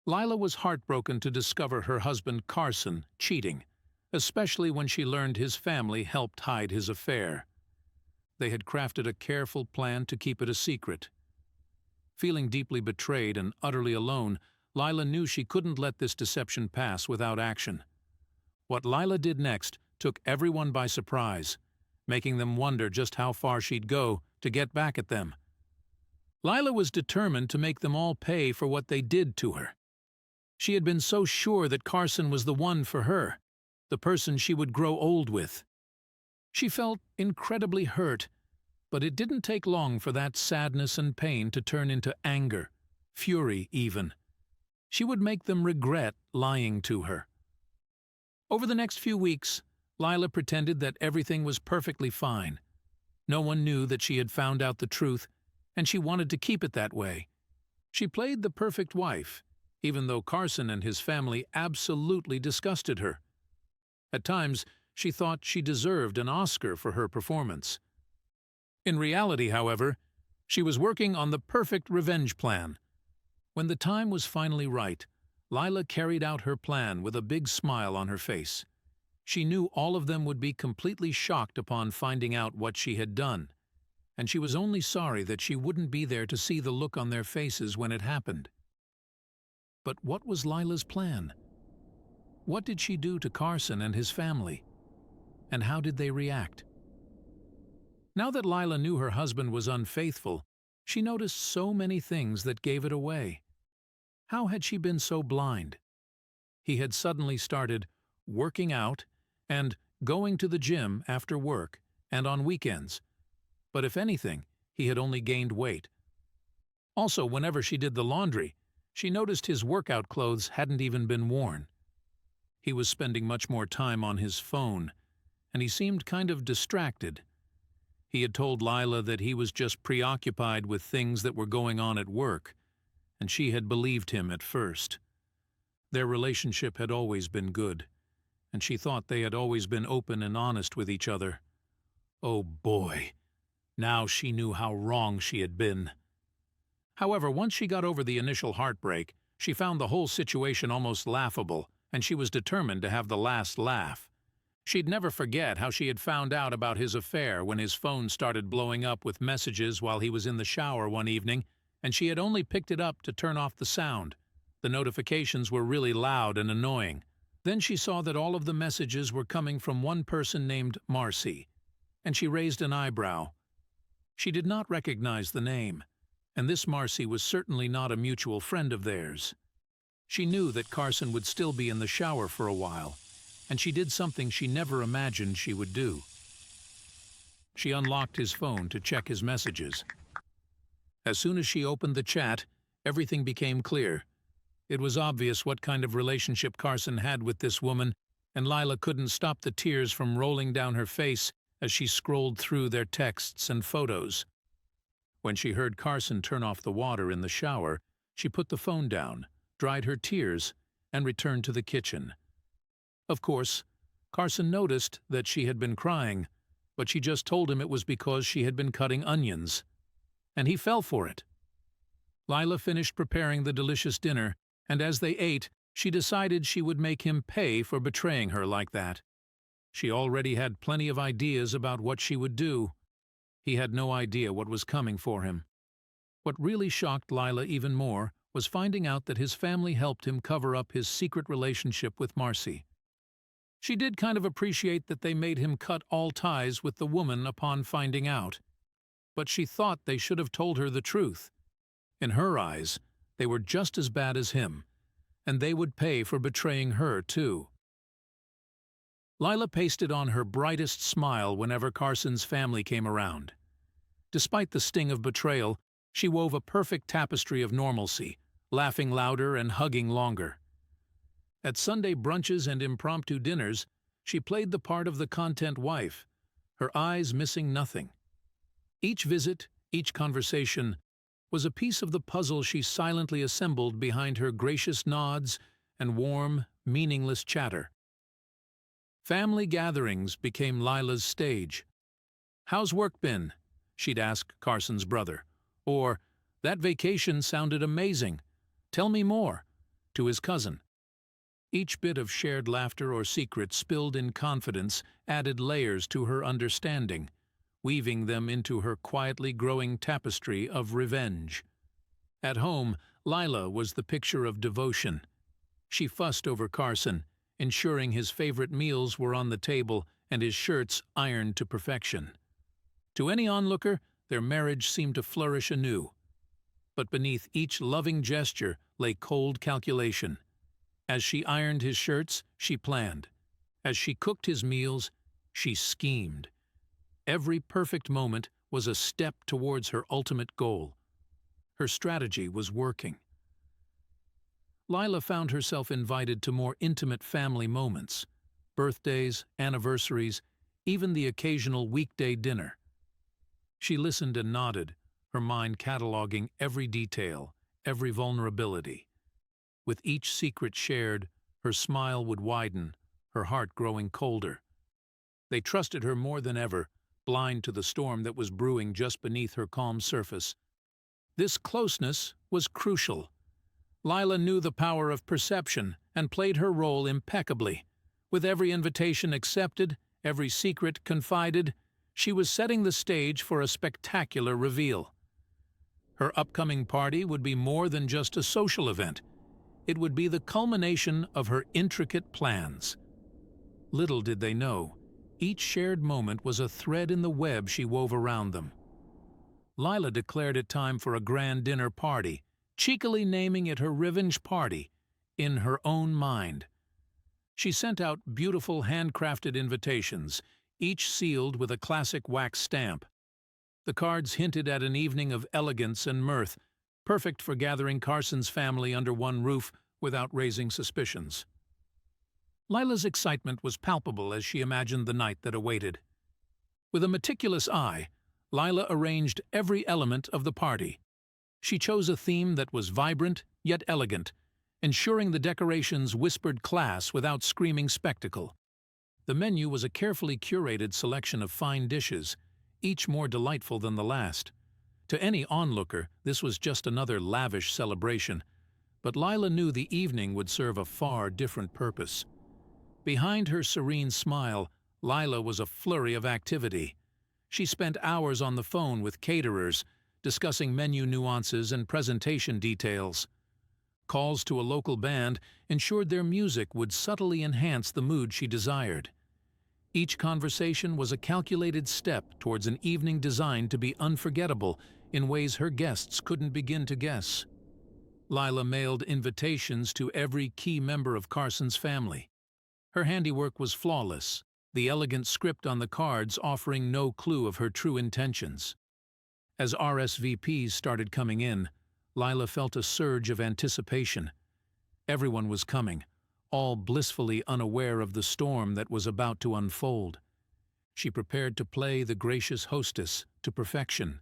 Lila was heartbroken to discover her husband Carson cheating, especially when she learned his family helped hide his affair. They had crafted a careful plan to keep it a secret. Feeling deeply betrayed and utterly alone, Lila knew she couldn't let this deception pass without action. What Lila did next took everyone by surprise, making them wonder just how far she'd go to get back at them. Lila was determined to make them all pay for what they did to her. She had been so sure that Carson was the one for her, the person she would grow old with. She felt incredibly hurt, but it didn't take long for that sadness and pain to turn into anger, fury even. She would make them regret lying to her. Over the next few weeks, Lila pretended that everything was perfectly fine. No one knew that she had found out the truth, and she wanted to keep it that way. She played the perfect wife, even though Carson and his family absolutely disgusted her. At times, she thought she deserved an Oscar for her performance. In reality, however, she was working on the perfect revenge plan. When the time was finally right, Lila carried out her plan with a big smile on her face. She knew all of them would be completely shocked upon finding out what she had done, and she was only sorry that she wouldn't be there to see the look on their faces when it happened. But what was Lila's plan? What did she do to Carson and his family? And how did they react? Now that Lila knew her husband was unfaithful, she noticed so many things that gave it away. How had she been so blind? He had suddenly started working out and going to the gym after work and on weekends. But if anything, he had only gained weight. Also, whenever she did the laundry, she noticed his workout clothes hadn't even been worn. He was spending much more time on his phone, and he seemed kind of distracted. He had told Lila that he was just preoccupied with things that were going on at work, and she had believed him at first. Their relationship had always been good, and she thought they had always been open and honest with each other. Oh boy, now she knew how wrong she had been. However, once she got over the initial heartbreak, she found the whole situation almost laughable, and she was determined to have the last laugh. She'd never forget how she had found out about his affair when his phone started blowing up with messages while he was in the shower one evening, and she had only picked it up to turn off the sound. The notifications were really loud and annoying. Then she saw that all of the messages were coming from one person named Marcy, and she raised an eyebrow. She did not recognize the name, and this Marcy was certainly not a mutual friend of theirs. She knew that Carson would still be in the shower for a while, and she did something she never imagined she would do. She unlocked his phone to check his messages. As soon as she opened the chat, everything became clear. It was obvious what kind of relationship Carson had with this woman, and Lila couldn't stop the tears from rolling down her face as she scrolled through their texts and photos. When she heard Carson turn off the water in the shower, she put the phone down, dried her tears, and returned to the kitchen. Of course, Carson noticed that she had been crying, but she just told him it was because she had been cutting onions. And he fell for it. Lila finished preparing the delicious dinner, and as they ate, she decided she would make him pay for betraying her like that. She already had plenty of ideas about what she would do. He had no idea what was coming for him. What really shocked Lila even more was finding out that his family helped him cover up his secret relationship with Marcy. She did kind of appreciate that they made him cut all ties with the woman upon finding out. But she thought they should have told her the truth. In her eyes, they were just as bad as him, and they would pay for betraying her too. Lila pasted on her brightest smile whenever Carson's family came around. Despite the sting of betrayal, she wove a perfect tapestry of normalcy, laughing louder and hugging longer. At Sunday brunches and impromptu dinners, she played the part of the content wife, her eyes missing nothing. Each visit, each conversation, was a piece of the puzzle she silently assembled behind her gracious nods and warm, meaningless chatter. Family gatherings became Lila's stage. "How's work been?" she'd ask Carson's brother. Or, "That vacation sounded amazing. Tell me more." to his cousin. Each bit of shared laughter or secret spilled in confidence added layers to her understanding, weaving them into her quietly growing tapestry of revenge. At home, Lila was the picture of devotion. She fussed over Carson, ensuring his favorite meals were on the table and his shirts ironed to perfection. To any onlooker, their marriage seemed to flourish anew. But beneath each loving gesture lay cold calculation. As she ironed his shirts, she planned. As she cooked his meals, she schemed. Every perfect moment was a step towards her ultimate goal. Her strategy was working. Lila found herself invited to more intimate family moments, birthdays, anniversaries, even the occasional weekday dinner. She listened and nodded, her mind cataloging every detail, every vulnerability. With each secret shared, her smile would widen, her heart growing colder. They trusted her more than ever, blind to the storm that was brewing just beneath her calm surface. This closeness was crucial. Lila knew the power of perception and played her role impeccably. With every invitation accepted, every secret confided, she was setting the stage for a spectacular reveal. Her upcoming party would be more than just a social event. It would be the culmination of her intricate plans. Little did they know, each shared moment was a thread in the web she wove around them. Lila declared it time for a grand dinner party, cheekily naming it her revenge party, in her own mind. She sent out beautiful handcrafted invitations, each sealed with a classic wax stamp. The cards hinted at an evening of elegance and mirth, perfect for gathering Carson's family under one roof without raising suspicions. Lila's excitement was palpable as she imagined the night that awaited. With a meticulous eye, Lila arranged every element of the party. She chose a theme that was vibrant yet elegant, ensuring the decorations whispered class without screaming spectacle. The menu was a carefully curated selection of fine dishes, each more delightful than the last. To any onlooker, this was just another lavish celebration, but Lila knew the evening would serve a far different purpose. Behind her serene smile, Lila was a flurry of activity. She spent hours on the phone with caterers, discussing menu nuances and presentation details. Calls to a local band ensured their music would subtly enhance the mood she desired. Each conversation was a calculated step towards an evening designed to be unforgettable in ways her guests couldn't begin to guess. Lila mailed invitations to every key member of Carson's family. Her handiwork was flawless, the elegant script on the cards offering no clue of her true intentions. As RSVPs started coming in, Lila felt a surge of anticipation. Everyone was coming, all blissfully unaware of the storm that was about to unfold. She prepared to play the gracious hostess to perfection.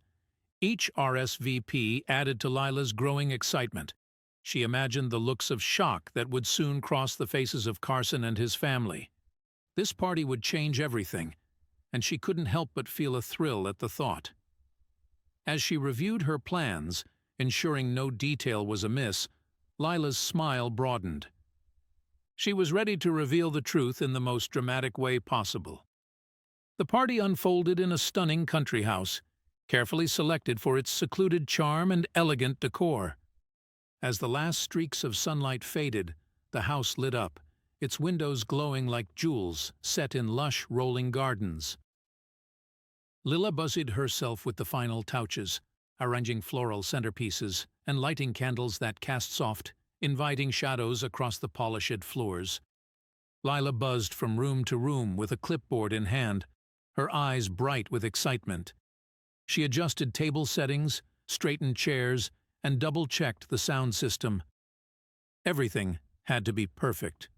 Each RSVP added to Lila's growing excitement. She imagined the looks of shock that would soon cross the faces of Carson and his family. This party would change everything, and she couldn't help but feel a thrill at the thought. As she reviewed her plans, ensuring no detail was amiss, Lila's smile broadened. She was ready to reveal the truth in the most dramatic way possible. The party unfolded in a stunning country house, carefully selected for its secluded charm and elegant decor. As the last streaks of sunlight faded, the house lit up, its windows glowing like jewels set in lush, rolling gardens. Lila busied herself with the final touches, arranging floral centerpieces and lighting candles that cast soft, inviting shadows across the polished floors. Lila buzzed from room to room with a clipboard in hand, her eyes bright with excitement. She adjusted table settings, straightened chairs, and double-checked the sound system. Everything had to be perfect.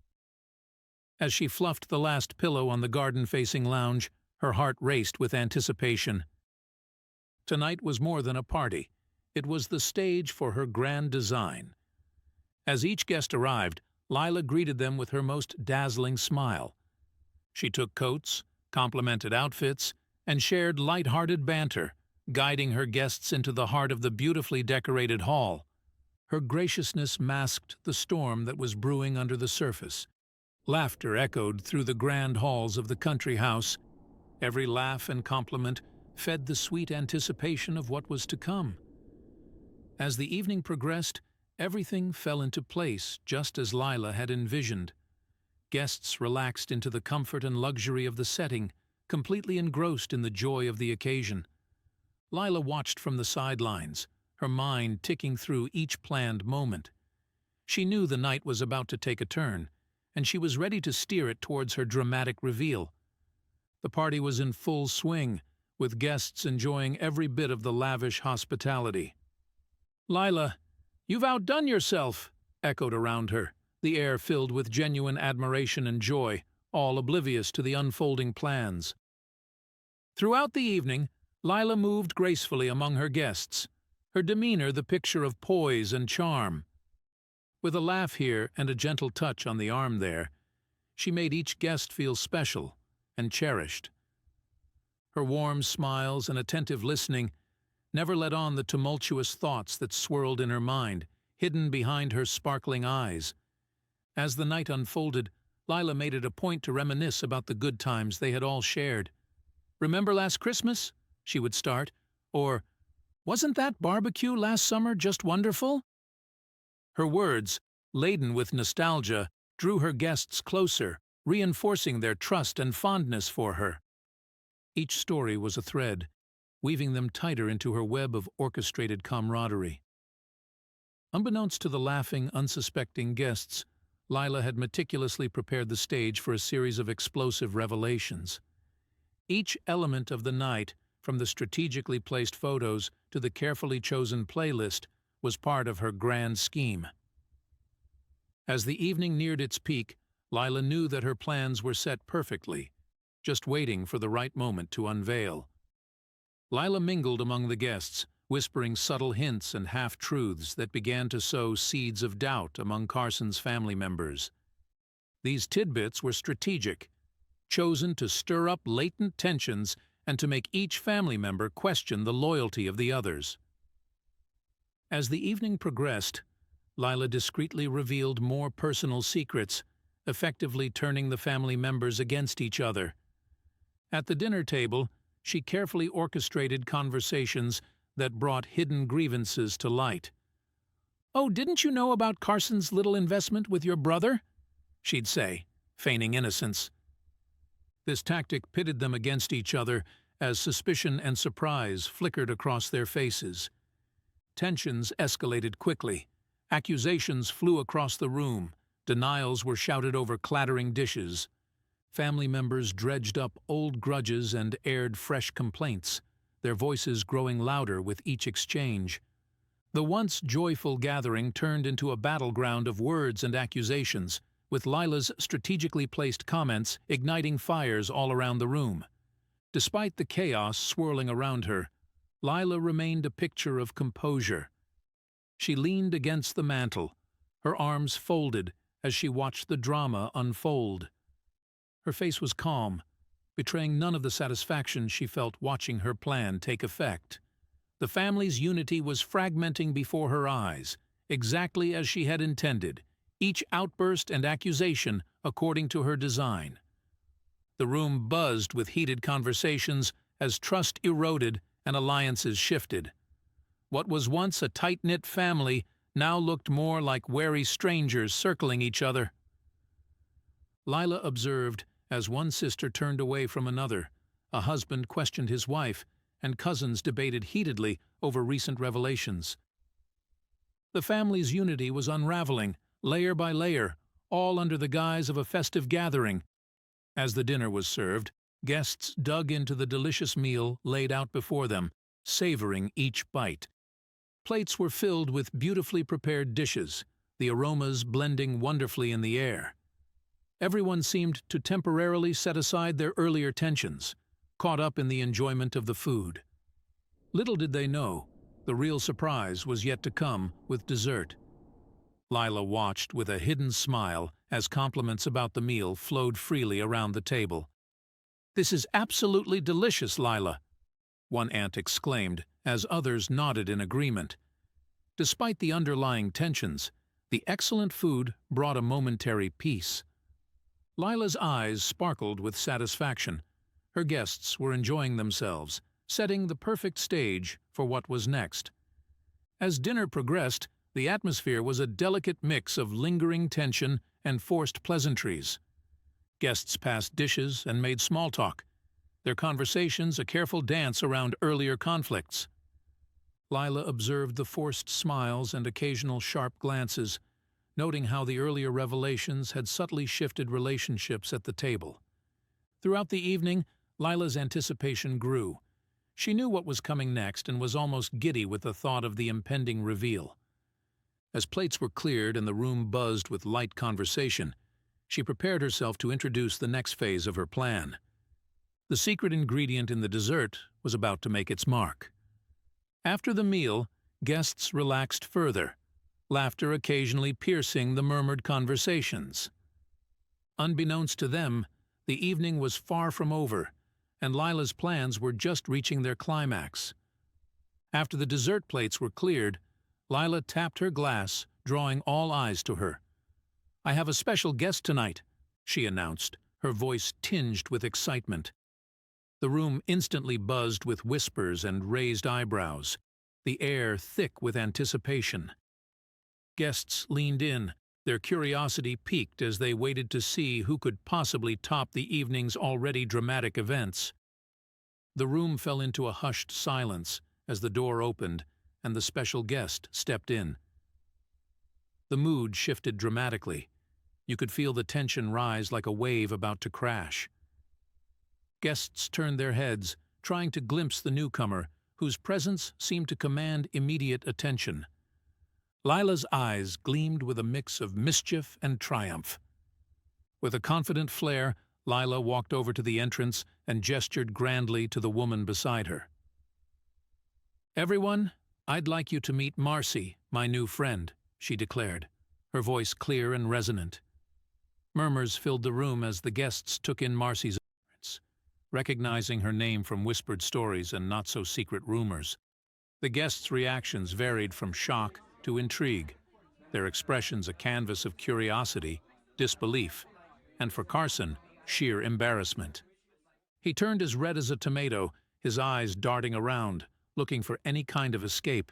As she fluffed the last pillow on the garden-facing lounge, her heart raced with anticipation. Tonight was more than a party. It was the stage for her grand design. As each guest arrived, Lila greeted them with her most dazzling smile. She took coats, complimented outfits, and shared light-hearted banter, guiding her guests into the heart of the beautifully decorated hall. Her graciousness masked the storm that was brewing under the surface. Laughter echoed through the grand halls of the country house. Every laugh and compliment fed the sweet anticipation of what was to come. As the evening progressed, everything fell into place just as Lila had envisioned. Guests relaxed into the comfort and luxury of the setting, completely engrossed in the joy of the occasion. Lila watched from the sidelines, her mind ticking through each planned moment. She knew the night was about to take a turn, and she was ready to steer it towards her dramatic reveal. The party was in full swing, with guests enjoying every bit of the lavish hospitality. "Lila, you've outdone yourself," echoed around her, the air filled with genuine admiration and joy, all oblivious to the unfolding plans. Throughout the evening, Lila moved gracefully among her guests, her demeanor the picture of poise and charm. With a laugh here and a gentle touch on the arm there, she made each guest feel special and cherished. Her warm smiles and attentive listening never let on the tumultuous thoughts that swirled in her mind, hidden behind her sparkling eyes. As the night unfolded, Lila made it a point to reminisce about the good times they had all shared. "Remember last Christmas?" she would start, or, "Wasn't that barbecue last summer just wonderful?" Her words, laden with nostalgia, drew her guests closer, reinforcing their trust and fondness for her. Each story was a thread, weaving them tighter into her web of orchestrated camaraderie. Unbeknownst to the laughing, unsuspecting guests, Lila had meticulously prepared the stage for a series of explosive revelations. Each element of the night, from the strategically placed photos to the carefully chosen playlist, was part of her grand scheme. As the evening neared its peak, Lila knew that her plans were set perfectly, just waiting for the right moment to unveil. Lila mingled among the guests, whispering subtle hints and half-truths that began to sow seeds of doubt among Carson's family members. These tidbits were strategic, chosen to stir up latent tensions and to make each family member question the loyalty of the others. As the evening progressed, Lila discreetly revealed more personal secrets, effectively turning the family members against each other. At the dinner table, she carefully orchestrated conversations that brought hidden grievances to light. "Oh, didn't you know about Carson's little investment with your brother?" she'd say, feigning innocence. This tactic pitted them against each other as suspicion and surprise flickered across their faces. Tensions escalated quickly. Accusations flew across the room. Denials were shouted over clattering dishes. Family members dredged up old grudges and aired fresh complaints, their voices growing louder with each exchange. The once joyful gathering turned into a battleground of words and accusations, with Lila's strategically placed comments igniting fires all around the room. Despite the chaos swirling around her, Lila remained a picture of composure. She leaned against the mantel, her arms folded as she watched the drama unfold. Her face was calm, betraying none of the satisfaction she felt watching her plan take effect. The family's unity was fragmenting before her eyes, exactly as she had intended, each outburst and accusation according to her design. The room buzzed with heated conversations as trust eroded and alliances shifted. What was once a tight-knit family now looked more like wary strangers circling each other. Lila observed as one sister turned away from another, a husband questioned his wife, and cousins debated heatedly over recent revelations. The family's unity was unraveling, layer by layer, all under the guise of a festive gathering. As the dinner was served, guests dug into the delicious meal laid out before them, savoring each bite. Plates were filled with beautifully prepared dishes, the aromas blending wonderfully in the air. Everyone seemed to temporarily set aside their earlier tensions, caught up in the enjoyment of the food. Little did they know, the real surprise was yet to come with dessert. Lila watched with a hidden smile as compliments about the meal flowed freely around the table. "This is absolutely delicious, Lila," one aunt exclaimed, as others nodded in agreement. Despite the underlying tensions, the excellent food brought a momentary peace. Lila's eyes sparkled with satisfaction. Her guests were enjoying themselves, setting the perfect stage for what was next. As dinner progressed, the atmosphere was a delicate mix of lingering tension and forced pleasantries. Guests passed dishes and made small talk, their conversations a careful dance around earlier conflicts. Lila observed the forced smiles and occasional sharp glances, noting how the earlier revelations had subtly shifted relationships at the table. Throughout the evening, Lila's anticipation grew. She knew what was coming next and was almost giddy with the thought of the impending reveal. As plates were cleared and the room buzzed with light conversation, she prepared herself to introduce the next phase of her plan. The secret ingredient in the dessert was about to make its mark. After the meal, guests relaxed further, laughter occasionally piercing the murmured conversations. Unbeknownst to them, the evening was far from over, and Lila's plans were just reaching their climax. After the dessert plates were cleared, Lila tapped her glass, drawing all eyes to her. "I have a special guest tonight," she announced, her voice tinged with excitement. The room instantly buzzed with whispers and raised eyebrows, the air thick with anticipation. Guests leaned in, their curiosity piqued as they waited to see who could possibly top the evening's already dramatic events. The room fell into a hushed silence as the door opened and the special guest stepped in. The mood shifted dramatically. You could feel the tension rise like a wave about to crash. Guests turned their heads, trying to glimpse the newcomer, whose presence seemed to command immediate attention. Lila's eyes gleamed with a mix of mischief and triumph. With a confident flair, Lila walked over to the entrance and gestured grandly to the woman beside her. "Everyone, I'd like you to meet Marcy, my new friend," she declared, her voice clear and resonant. Murmurs filled the room as the guests took in Marcy's appearance, recognizing her name from whispered stories and not-so-secret rumors. The guests' reactions varied from shock to intrigue, their expressions a canvas of curiosity, disbelief, and for Carson, sheer embarrassment. He turned as red as a tomato, his eyes darting around, looking for any kind of escape.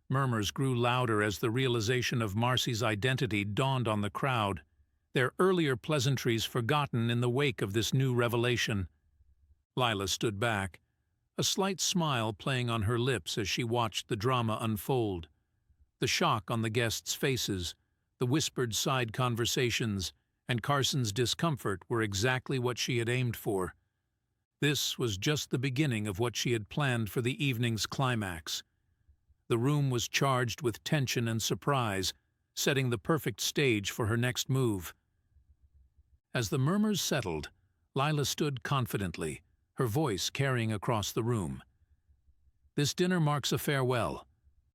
Murmurs grew louder as the realization of Marcy's identity dawned on the crowd, their earlier pleasantries forgotten in the wake of this new revelation. Lila stood back, a slight smile playing on her lips as she watched the drama unfold. The shock on the guests' faces, the whispered side conversations, and Carson's discomfort were exactly what she had aimed for. This was just the beginning of what she had planned for the evening's climax. The room was charged with tension and surprise, setting the perfect stage for her next move. As the murmurs settled, Lila stood confidently, her voice carrying across the room. "This dinner marks a farewell,"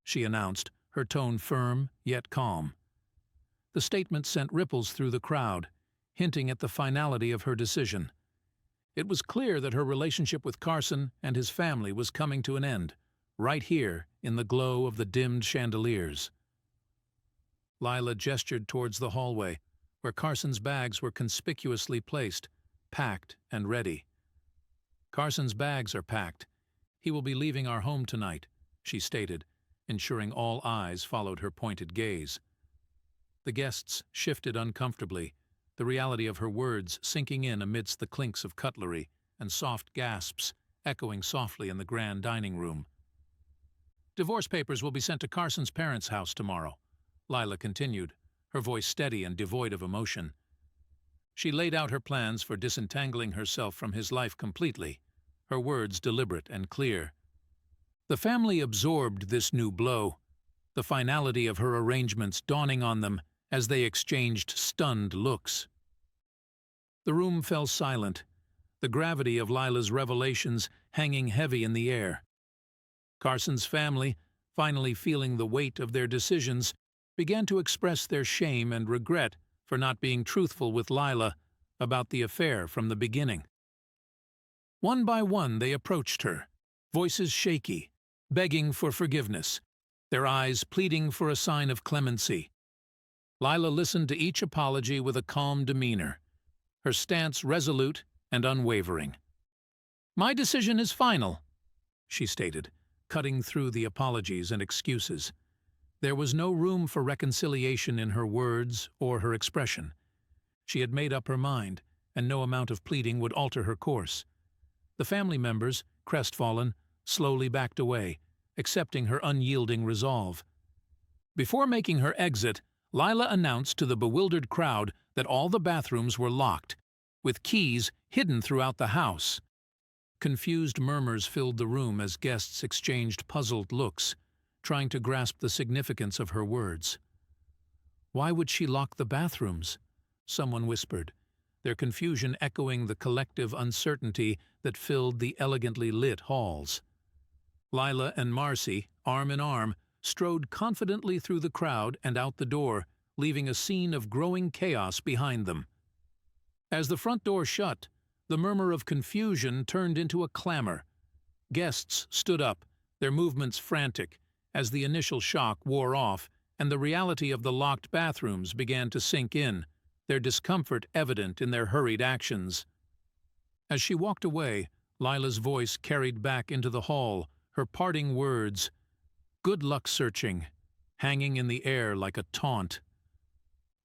she announced, her tone firm yet calm. The statement sent ripples through the crowd, hinting at the finality of her decision. It was clear that her relationship with Carson and his family was coming to an end, right here in the glow of the dimmed chandeliers. Lila gestured towards the hallway, where Carson's bags were conspicuously placed, packed and ready. "Carson's bags are packed. He will be leaving our home tonight," she stated, ensuring all eyes followed her pointed gaze. The guests shifted uncomfortably, the reality of her words sinking in amidst the clinks of cutlery and soft gasps echoing softly in the grand dining room. "Divorce papers will be sent to Carson's parents' house tomorrow," Lila continued, her voice steady and devoid of emotion. She laid out her plans for disentangling herself from his life completely, her words deliberate and clear. The family absorbed this new blow, the finality of her arrangements dawning on them as they exchanged stunned looks. The room fell silent, the gravity of Lila's revelations hanging heavy in the air. Carson's family, finally feeling the weight of their decisions, began to express their shame and regret for not being truthful with Lila about the affair from the beginning. One by one they approached her, voices shaky, begging for forgiveness, their eyes pleading for a sign of clemency. Lila listened to each apology with a calm demeanor, her stance resolute and unwavering. "My decision is final," she stated, cutting through the apologies and excuses. There was no room for reconciliation in her words or her expression. She had made up her mind, and no amount of pleading would alter her course. The family members, crestfallen, slowly backed away, accepting her unyielding resolve. Before making her exit, Lila announced to the bewildered crowd that all the bathrooms were locked, with keys hidden throughout the house. Confused murmurs filled the room as guests exchanged puzzled looks, trying to grasp the significance of her words. "Why would she lock the bathrooms?" someone whispered, their confusion echoing the collective uncertainty that filled the elegantly lit halls. Lila and Marcy, arm in arm, strode confidently through the crowd and out the door, leaving a scene of growing chaos behind them. As the front door shut, the murmur of confusion turned into a clamor. Guests stood up, their movements frantic, as the initial shock wore off and the reality of the locked bathrooms began to sink in, their discomfort evident in their hurried actions. As she walked away, Lila's voice carried back into the hall, her parting words, "Good luck searching," hanging in the air like a taunt.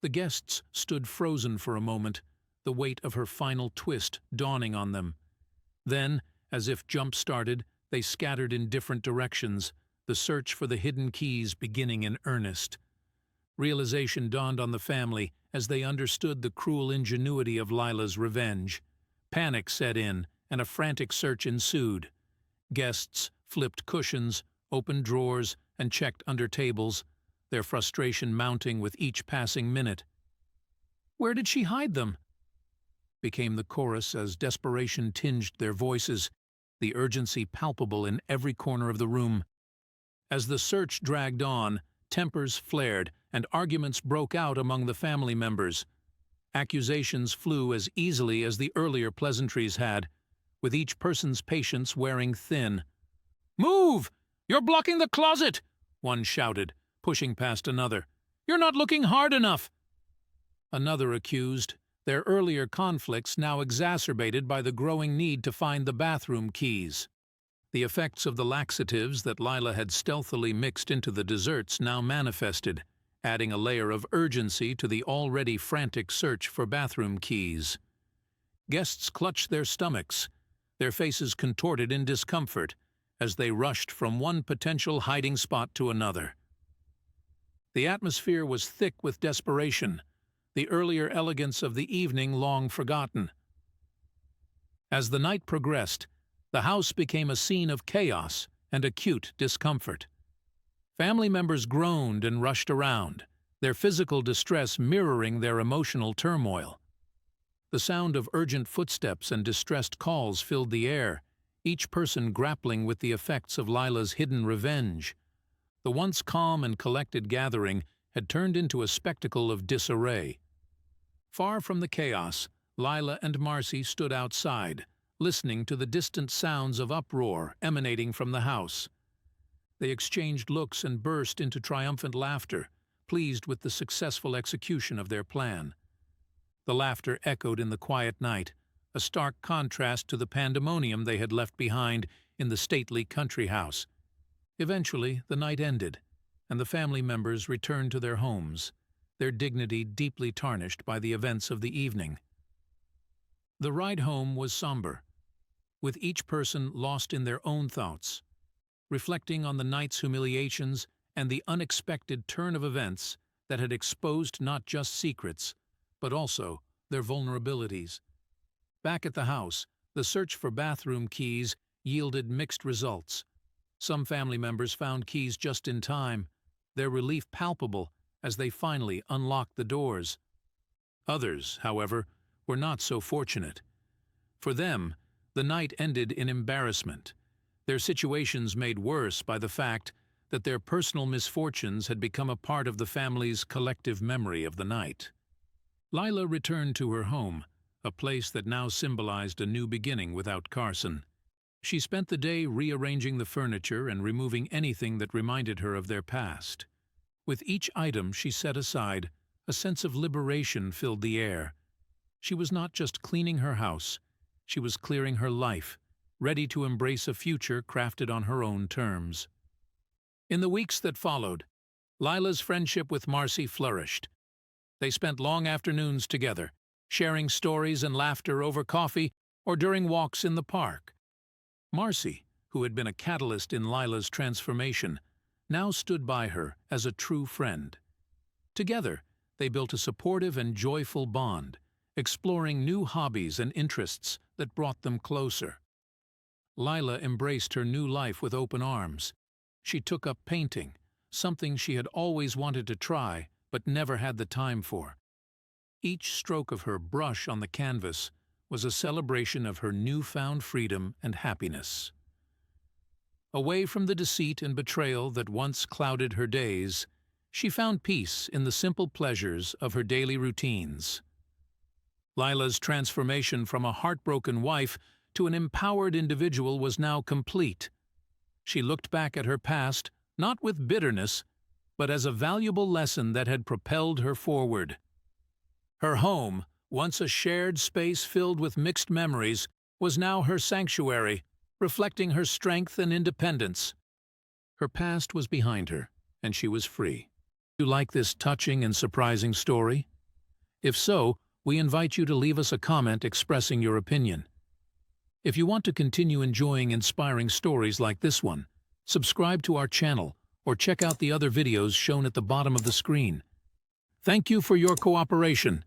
The guests stood frozen for a moment, the weight of her final twist dawning on them. Then, as if jump-started, they scattered in different directions, the search for the hidden keys beginning in earnest. Realization dawned on the family as they understood the cruel ingenuity of Lila's revenge. Panic set in, and a frantic search ensued. Guests flipped cushions, opened drawers, and checked under tables, their frustration mounting with each passing minute. "Where did she hide them?" became the chorus as desperation tinged their voices, the urgency palpable in every corner of the room. As the search dragged on, tempers flared and arguments broke out among the family members. Accusations flew as easily as the earlier pleasantries had, with each person's patience wearing thin. "Move! You're blocking the closet!" one shouted, pushing past another. "You're not looking hard enough!" Another accused, their earlier conflicts now exacerbated by the growing need to find the bathroom keys. The effects of the laxatives that Lila had stealthily mixed into the desserts now manifested, adding a layer of urgency to the already frantic search for bathroom keys. Guests clutched their stomachs, their faces contorted in discomfort, as they rushed from one potential hiding spot to another. The atmosphere was thick with desperation, the earlier elegance of the evening long forgotten. As the night progressed, the house became a scene of chaos and acute discomfort. Family members groaned and rushed around, their physical distress mirroring their emotional turmoil. The sound of urgent footsteps and distressed calls filled the air, each person grappling with the effects of Lila's hidden revenge. The once calm and collected gathering had turned into a spectacle of disarray. Far from the chaos, Lila and Marcy stood outside, listening to the distant sounds of uproar emanating from the house. They exchanged looks and burst into triumphant laughter, pleased with the successful execution of their plan. The laughter echoed in the quiet night, a stark contrast to the pandemonium they had left behind in the stately country house. Eventually, the night ended, and the family members returned to their homes, their dignity deeply tarnished by the events of the evening. The ride home was somber, with each person lost in their own thoughts, reflecting on the night's humiliations and the unexpected turn of events that had exposed not just secrets, but also their vulnerabilities. Back at the house, the search for bathroom keys yielded mixed results. Some family members found keys just in time, their relief palpable as they finally unlocked the doors. Others, however, were not so fortunate. For them, the night ended in embarrassment, their situations made worse by the fact that their personal misfortunes had become a part of the family's collective memory of the night. Lila returned to her home, a place that now symbolized a new beginning without Carson. She spent the day rearranging the furniture and removing anything that reminded her of their past. With each item she set aside, a sense of liberation filled the air. She was not just cleaning her house, she was clearing her life, ready to embrace a future crafted on her own terms. In the weeks that followed, Lila's friendship with Marcy flourished. They spent long afternoons together, sharing stories and laughter over coffee or during walks in the park. Marcy, who had been a catalyst in Lila's transformation, now stood by her as a true friend. Together, they built a supportive and joyful bond, exploring new hobbies and interests that brought them closer. Lila embraced her new life with open arms. She took up painting, something she had always wanted to try but never had the time for. Each stroke of her brush on the canvas was a celebration of her newfound freedom and happiness. Away from the deceit and betrayal that once clouded her days, she found peace in the simple pleasures of her daily routines. Lila's transformation from a heartbroken wife to an empowered individual was now complete. She looked back at her past, not with bitterness, but as a valuable lesson that had propelled her forward. Her home, once a shared space filled with mixed memories, was now her sanctuary, reflecting her strength and independence. Her past was behind her, and she was free. Do you like this touching and surprising story? If so, we invite you to leave us a comment expressing your opinion. If you want to continue enjoying inspiring stories like this one, subscribe to our channel or check out the other videos shown at the bottom of the screen. Thank you for your cooperation.